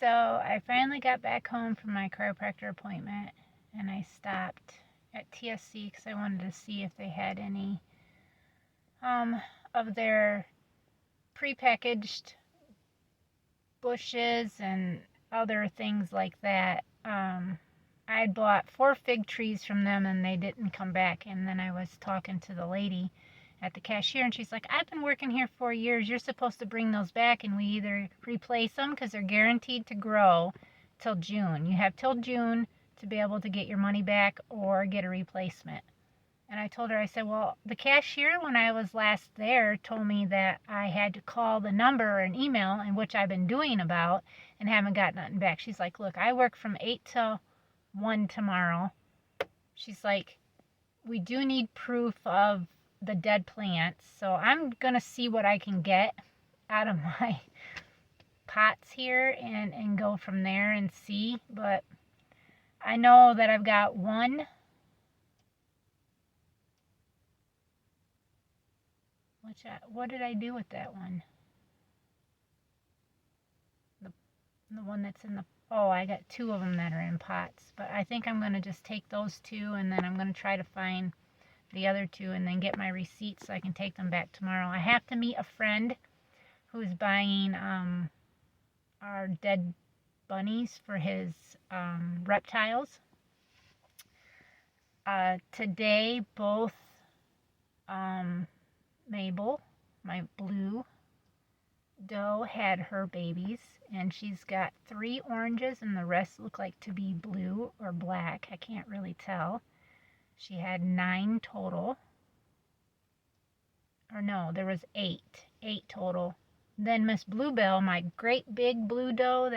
So I finally got back home from my chiropractor appointment and I stopped at TSC because I wanted to see if they had any of their prepackaged bushes and other things like that. I had bought 4 fig trees from them and they didn't come back. And then I was talking to the lady at the cashier and she's like, I've been working here 4 years. You're supposed to bring those back and we either replace them because they're guaranteed to grow till June. You have till June to be able to get your money back or get a replacement. And I told her, I said, well, the cashier when I was last there told me that I had to call the number or an email, in which I've been doing about, and haven't got nothing back. She's like, look, I work from 8 till 1 tomorrow. She's like, we do need proof of the dead plants. So I'm going to see what I can get out of my pots here and go from there and see. But I know that I've got one. What did I do with that one? The one that's in the, oh, I got 2 of them that are in pots. But I think I'm going to just take those 2 and then I'm going to try to find the other 2 and then get my receipts so I can take them back tomorrow. I have to meet a friend who's buying our dead bunnies for his reptiles. Today, both Mabel, my blue doe, had her babies, and she's got 3 oranges and the rest look like to be blue or black. I can't really tell. She had 9 total. Or no, there was 8 total. Then Miss Bluebell, my great big blue doe,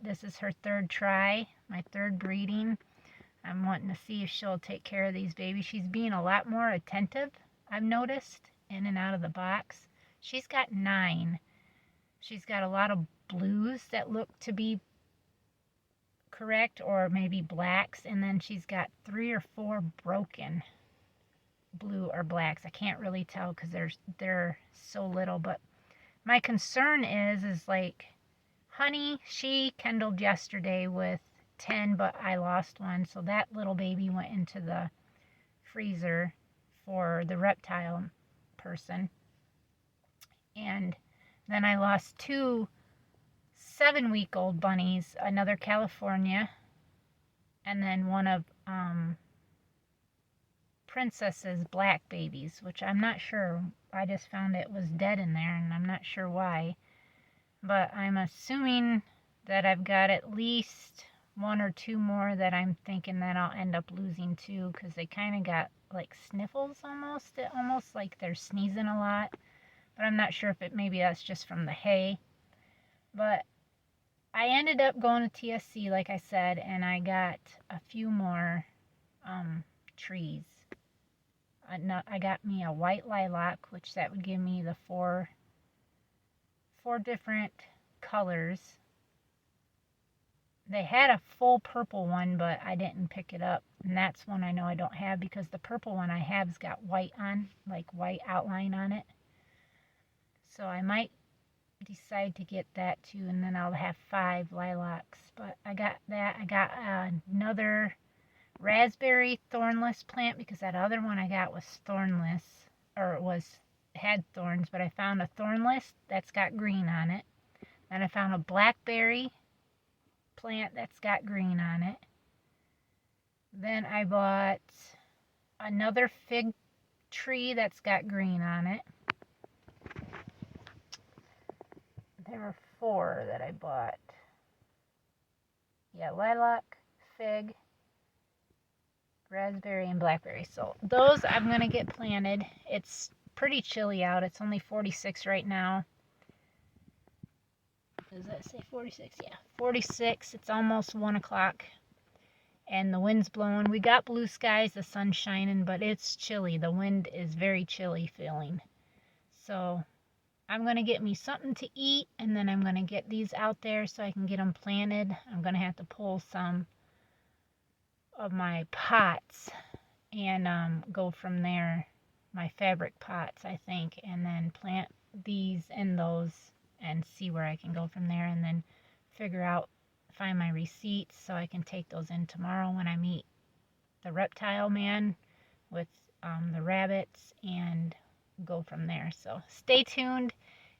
this is her 3rd try, my 3rd breeding. I'm wanting to see if she'll take care of these babies. She's being a lot more attentive, I've noticed, in and out of the box. She's got 9. She's got a lot of blues that look to be correct, or maybe blacks, and then she's got 3 or 4 broken blue or blacks. I can't really tell because they're so little, but my concern is like Honey, she kindled yesterday with 10, but I lost one, so that little baby went into the freezer for the reptile person. And then I lost 2 7-week-old bunnies, another California, and then one of Princess's black babies, which I'm not sure. I just found it was dead in there, and I'm not sure why. But I'm assuming that I've got at least 1 or 2 more that I'm thinking that I'll end up losing too, because they kind of got like sniffles almost like they're sneezing a lot. But I'm not sure if maybe that's just from the hay. But I ended up going to TSC, like I said, and I got a few more trees. I got me a white lilac, which that would give me the 4 different colors. They had a full purple one, but I didn't pick it up. And that's one I know I don't have because the purple one I have's got white on, like white outline on it. So I might decide to get that too, and then I'll have 5 lilacs. But I got that. I got another raspberry thornless plant because that other one I got was thornless, or had thorns, but I found a thornless that's got green on it. Then I found a blackberry plant that's got green on it. Then I bought another fig tree that's got green on it. There were 4 that I bought. Yeah, lilac, fig, raspberry, and blackberry. So those I'm going to get planted. It's pretty chilly out. It's only 46 right now. Does that say 46? Yeah, 46. It's almost 1 o'clock. And the wind's blowing. We got blue skies, the sun's shining, but it's chilly. The wind is very chilly feeling. So I'm going to get me something to eat, and then I'm going to get these out there so I can get them planted. I'm going to have to pull some of my pots and go from there, my fabric pots, I think, and then plant these and those and see where I can go from there, and then find my receipts so I can take those in tomorrow when I meet the reptile man with the rabbits and go from there. So stay tuned,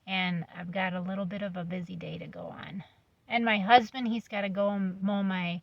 and I've got a little bit of a busy day to go on. And my husband, he's got to go and mow my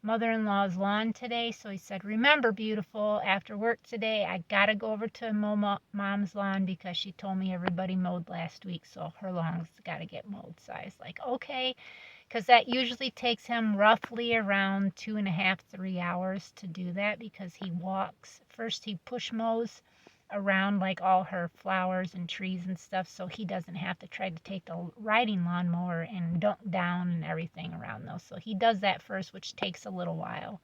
mother-in-law's lawn today, so he said, remember, beautiful, after work today I gotta go over to mow mom's lawn because she told me everybody mowed last week, so her lawn's gotta get mowed. So I was like, okay, because that usually takes him roughly around 2.5 3 hours to do that, because he walks first, he push mows around like all her flowers and trees and stuff, so he doesn't have to try to take the riding lawnmower and dump down and everything around those. So he does that first, which takes a little while.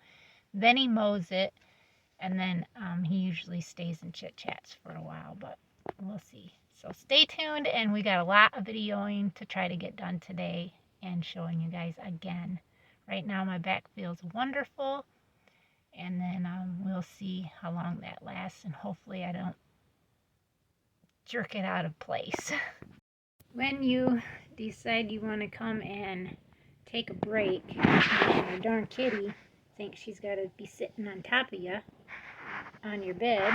Then he mows it, and then he usually stays and chit chats for a while, but we'll see. So stay tuned, and we got a lot of videoing to try to get done today and showing you guys again. Right now my back feels wonderful, and then we'll see how long that lasts, and hopefully I don't jerk it out of place. When you decide you want to come and take a break, and your darn kitty thinks she's got to be sitting on top of you on your bed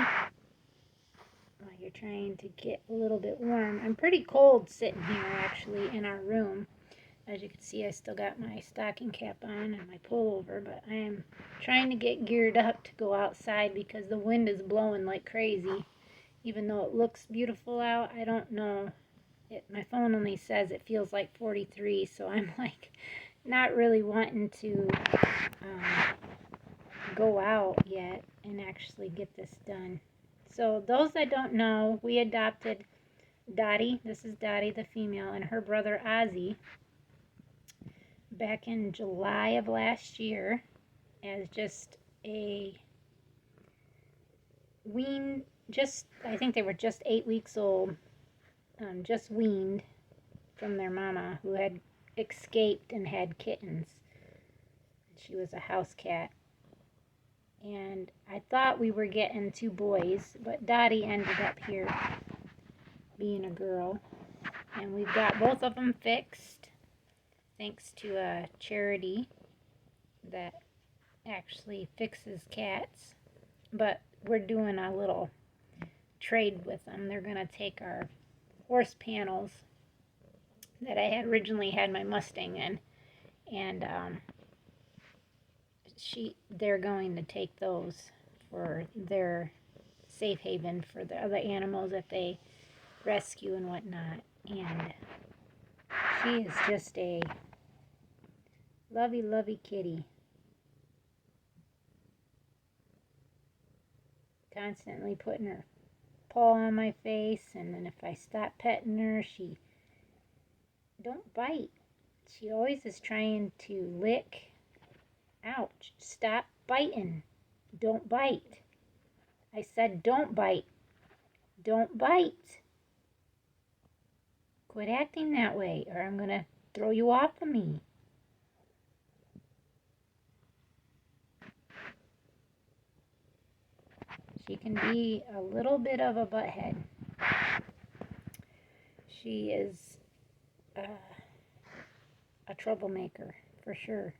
while you're trying to get a little bit warm. I'm pretty cold sitting here actually in our room. As you can see, I still got my stocking cap on and my pullover, but I am trying to get geared up to go outside because the wind is blowing like crazy. Even though it looks beautiful out, I don't know. My phone only says it feels like 43, so I'm like not really wanting to go out yet and actually get this done. So those that don't know, we adopted Dottie. This is Dottie, the female, and her brother Ozzy back in July of last year as just a wean, I think they were just 8 weeks old, just weaned from their mama who had escaped and had kittens. She was a house cat. And I thought we were getting 2 boys, but Dottie ended up here being a girl. And we've got both of them fixed thanks to a charity that actually fixes cats. But we're doing a little trade with them. They're going to take our horse panels that I had originally had my Mustang in, and they're going to take those for their safe haven for the other animals that they rescue and whatnot. And she is just a lovey kitty. Constantly putting her paw on my face, and then if I stop petting her, she don't bite. She always is trying to lick. Ouch, stop biting. Don't bite. I said don't bite. Don't bite. Quit acting that way, or I'm going to throw you off of me. She can be a little bit of a butthead. She is a troublemaker, for sure.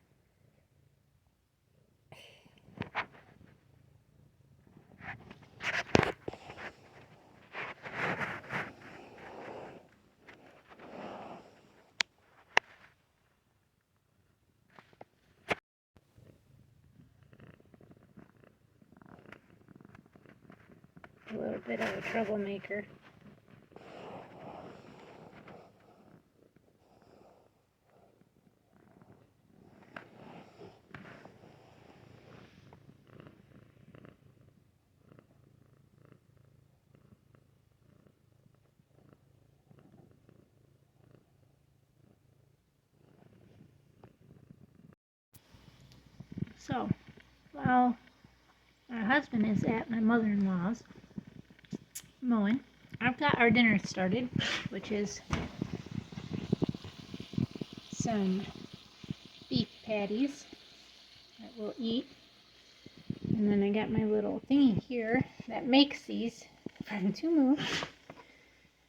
A little bit of a troublemaker. So, while my husband is at my mother-in-law's mowing, I've got our dinner started, which is some beef patties that we'll eat. And then I got my little thingy here that makes these from Tumu.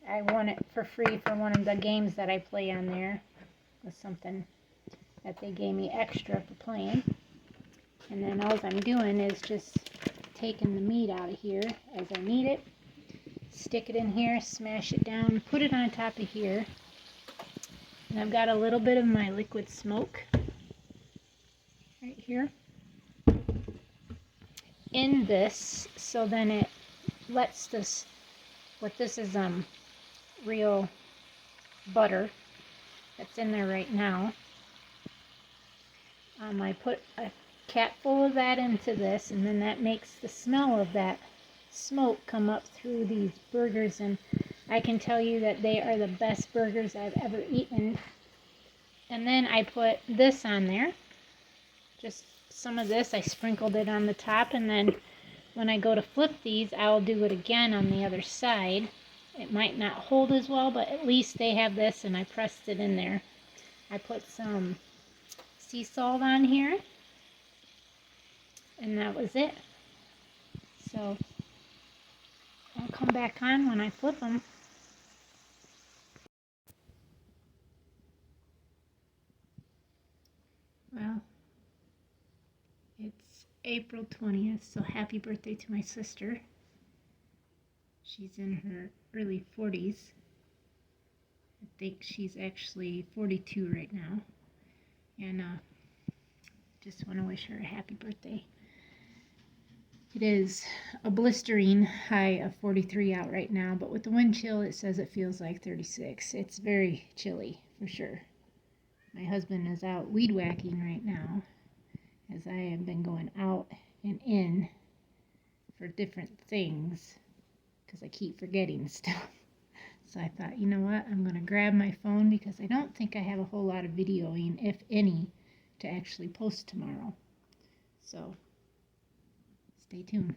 I won it for free for one of the games that I play on there. With something that they gave me extra for playing. And then all I'm doing is just taking the meat out of here as I need it. Stick it in here, smash it down, put it on top of here. And I've got a little bit of my liquid smoke right here in this, so then it lets this, this is real butter that's in there right now. I put a capful of that into this, and then that makes the smell of that smoke come up through these burgers, and I can tell you that they are the best burgers I've ever eaten. And then I put this on there, just some of this. I sprinkled it on the top, and then when I go to flip these, I'll do it again on the other side. It might not hold as well, but at least they have this, and I pressed it in there. I put some sea salt on here, and that was it. So I'll come back on when I flip them. Well, it's April 20th, so happy birthday to my sister. She's in her early 40s. I think she's actually 42 right now. And just want to wish her a happy birthday. It is a blistering high of 43 out right now, but with the wind chill, it says it feels like 36. It's very chilly, for sure. My husband is out weed whacking right now, as I have been going out and in for different things, because I keep forgetting stuff. So I thought, you know what, I'm going to grab my phone, because I don't think I have a whole lot of videoing, if any, to actually post tomorrow. So stay tuned.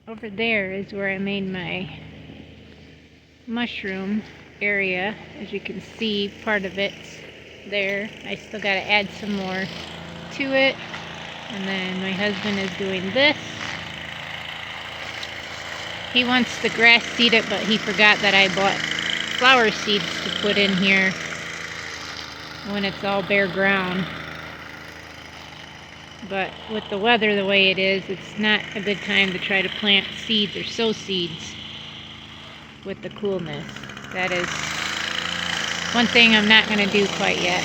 Over there is where I made my mushroom area. As you can see, part of it's there. I still got to add some more to it. And then my husband is doing this. He wants to grass seed it, but he forgot that I bought flower seeds to put in here when it's all bare ground. But with the weather the way it is, it's not a good time to try to plant seeds or sow seeds with the coolness. That is one thing I'm not going to do quite yet.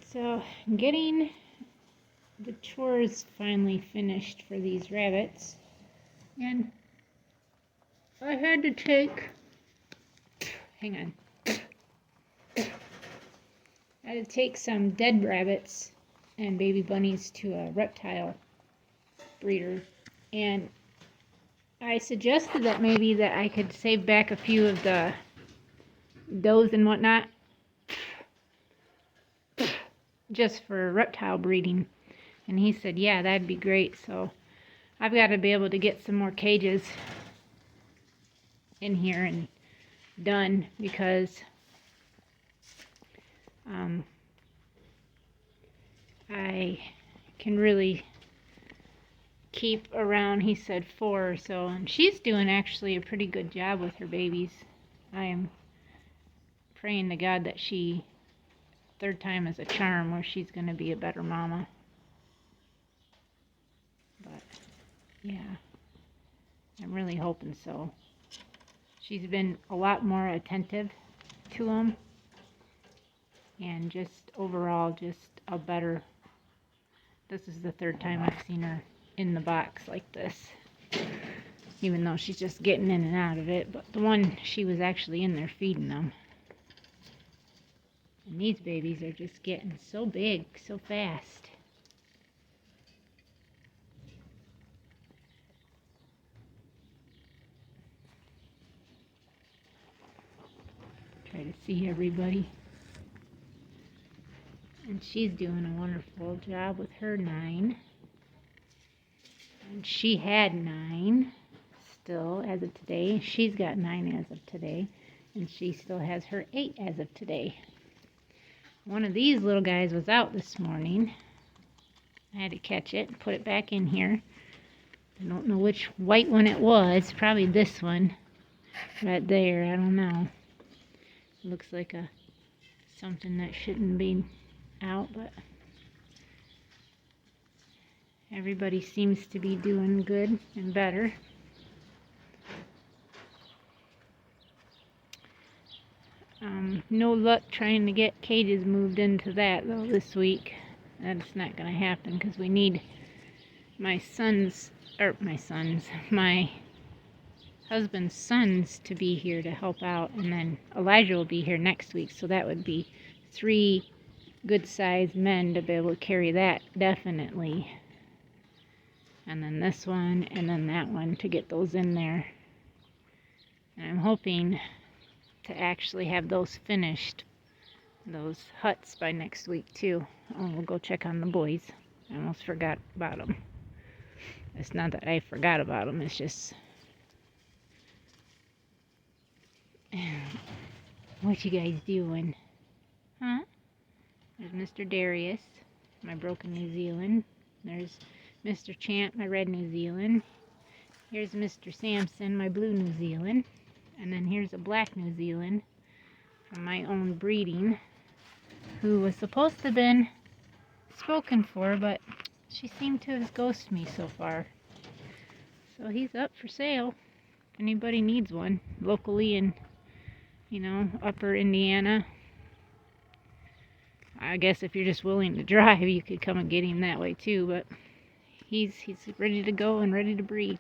So I'm getting the chores finally finished for these rabbits, and I had to take, I had to take some dead rabbits and baby bunnies to a reptile breeder, and I suggested that maybe that I could save back a few of the does and whatnot just for reptile breeding. And he said, yeah, that'd be great. So I've got to be able to get some more cages in here and done, because I can really keep around, he said, 4 or so. And she's doing actually a pretty good job with her babies. I am praying to God that she, third time is a charm, where she's going to be a better mama. But yeah, I'm really hoping so. She's been a lot more attentive to them, and just overall just a better, this is the third time I've seen her in the box like this, even though she's just getting in and out of it. But the one, she was actually in there feeding them. And these babies are just getting so big so fast. Try to see everybody. And she's doing a wonderful job with her 9. And she had 9 still as of today. She's got 9 as of today. and she still has her 8 as of today. One of these little guys was out this morning. I had to catch it and put it back in here. I don't know which white one it was. Probably this one right there. I don't know. It looks like something that shouldn't be out, but everybody seems to be doing good and better. No luck trying to get cages moved into that though this week. That's not going to happen because we need my husband's sons to be here to help out, and then Elijah will be here next week, so that would be 3 good-sized men to be able to carry that, definitely. And then this one, and then that one to get those in there. And I'm hoping to actually have those finished, those huts, by next week too. Oh, we'll go check on the boys. I almost forgot about them. It's not that I forgot about them, it's just... What you guys doing? Huh? There's Mr. Darius, my broken New Zealand. There's Mr. Champ, my red New Zealand. Here's Mr. Samson, my blue New Zealand. And then here's a black New Zealand from my own breeding, who was supposed to have been spoken for, but she seemed to have ghosted me so far. So he's up for sale. If anybody needs one locally in, upper Indiana. I guess if you're just willing to drive, you could come and get him that way too, but he's ready to go and ready to breed.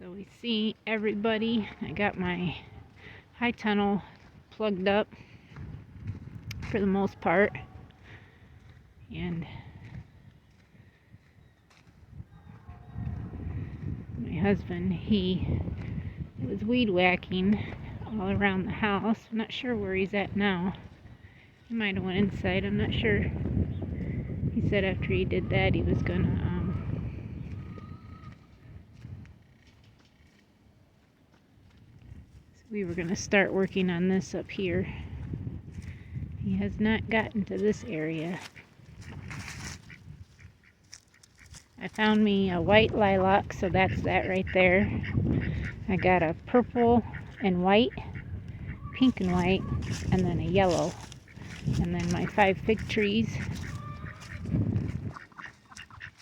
So we see everybody. I got my high tunnel plugged up for the most part, and my husband, he was weed whacking all around the house. I'm not sure where he's at now. He might have went inside, I'm not sure. He said after he did that he was gonna we were gonna start working on this up here. He has not gotten to this area. I found me a white lilac, so that's that right there. I got a purple and white, pink and white, and then a yellow. And then my 5 fig trees.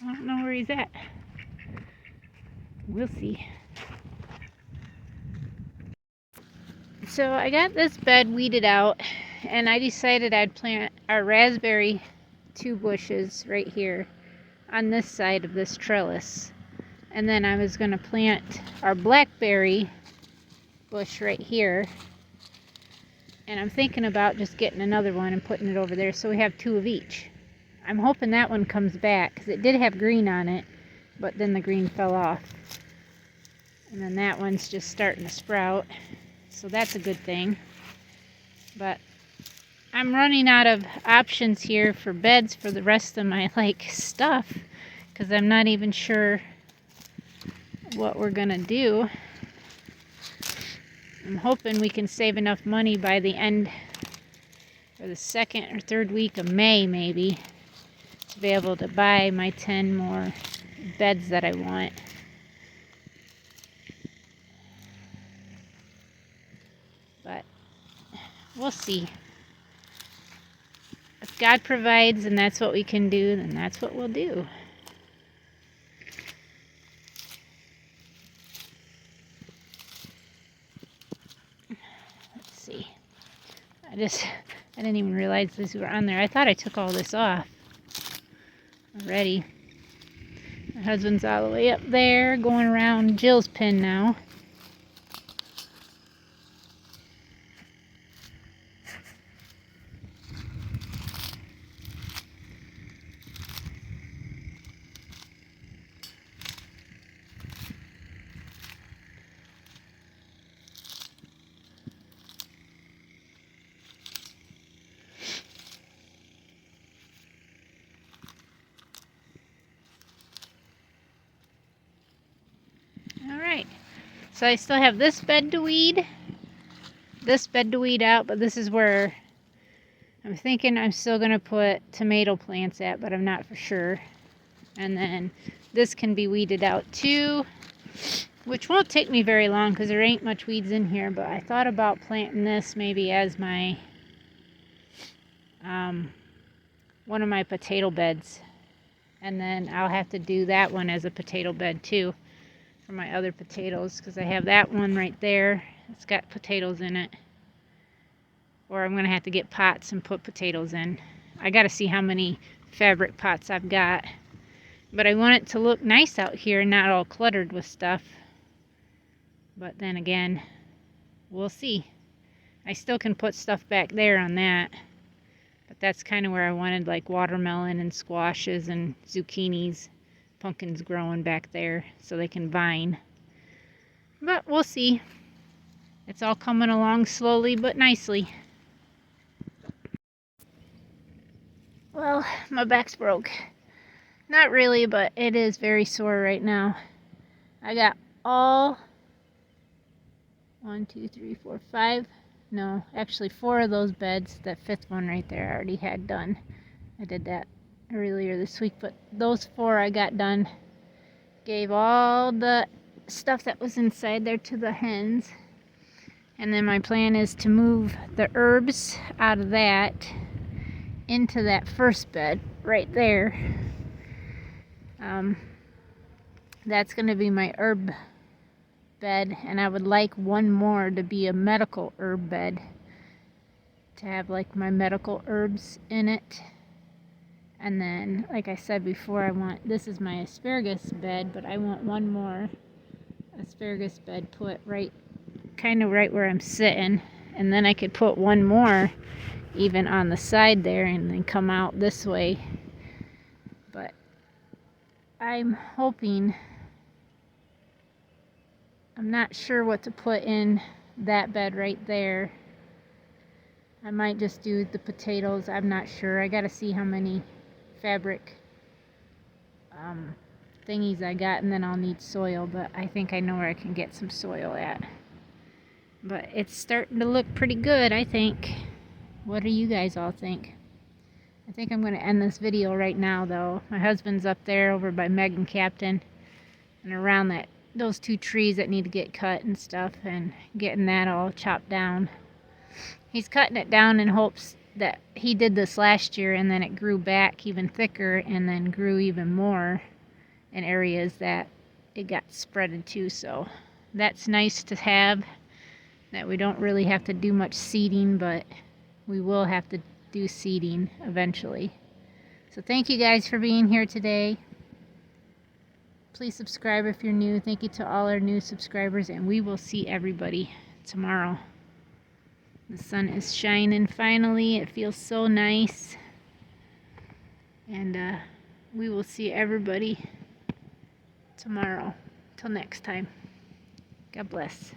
I don't know where he's at. We'll see. So I got this bed weeded out, and I decided I'd plant our raspberry 2 bushes right here on this side of this trellis. And then I was going to plant our blackberry bush right here. And I'm thinking about just getting another one and putting it over there so we have 2 of each. I'm hoping that one comes back because it did have green on it, but then the green fell off. And then that one's just starting to sprout, so that's a good thing. But I'm running out of options here for beds for the rest of my stuff because I'm not even sure what we're gonna do. I'm hoping we can save enough money by the end, or the 2nd or 3rd week of May maybe, to be able to buy my 10 more beds that I want. But we'll see. If God provides and that's what we can do, then that's what we'll do. Let's see. I didn't even realize these were on there. I thought I took all this off already. My husband's all the way up there, going around Jill's pen now. Alright, So I still have this bed to weed. This bed to weed out, but this is where I'm thinking I'm still going to put tomato plants at, but I'm not for sure. And then this can be weeded out too, which won't take me very long because there ain't much weeds in here, but I thought about planting this maybe as my one of my potato beds, and then I'll have to do that one as a potato bed too for my other potatoes, because I have that one right there. It's got potatoes in it, or I'm gonna have to get pots and put potatoes in. I gotta see how many fabric pots I've got, but I want it to look nice out here, not all cluttered with stuff. But then again, we'll see. I still can put stuff back there on that, but that's kind of where I wanted like watermelon and squashes and zucchinis, pumpkins growing back there so they can vine. But we'll see. It's all coming along slowly but nicely. Well, my back's broke. Not really, but it is very sore right now. I got all 1, 2, 3, 4, 5. No, actually 4 of those beds. That 5th one right there I already had done. I did that earlier this week, but those 4 I got done. Gave all the stuff that was inside there to the hens. And then my plan is to move the herbs out of that into that first bed right there. That's going to be my herb bed, and I would like one more to be a medical herb bed, to have like my medical herbs in it. And then, like I said before, this is my asparagus bed, but I want one more asparagus bed put kind of right where I'm sitting, and then I could put one more even on the side there and then come out this way. But I'm hoping, I'm not sure what to put in that bed right there. I might just do the potatoes. I'm not sure. I gotta see how many fabric thingies I got, and then I'll need soil, but I think I know where I can get some soil at. But it's starting to look pretty good, I think. What do you guys all think? I think I'm going to end this video right now, though. My husband's up there over by Meg and Captain, and around those 2 trees that need to get cut and stuff, and getting that all chopped down. He's cutting it down in hopes that he did this last year, and then it grew back even thicker, and then grew even more in areas that it got spreaded to. So that's nice to have, that we don't really have to do much seeding, but we will have to do seeding eventually. So thank you guys for being here today. Please subscribe if you're new. Thank you to all our new subscribers, and we will see everybody tomorrow. The sun is shining finally. It feels so nice. And we will see everybody tomorrow. Till next time. God bless.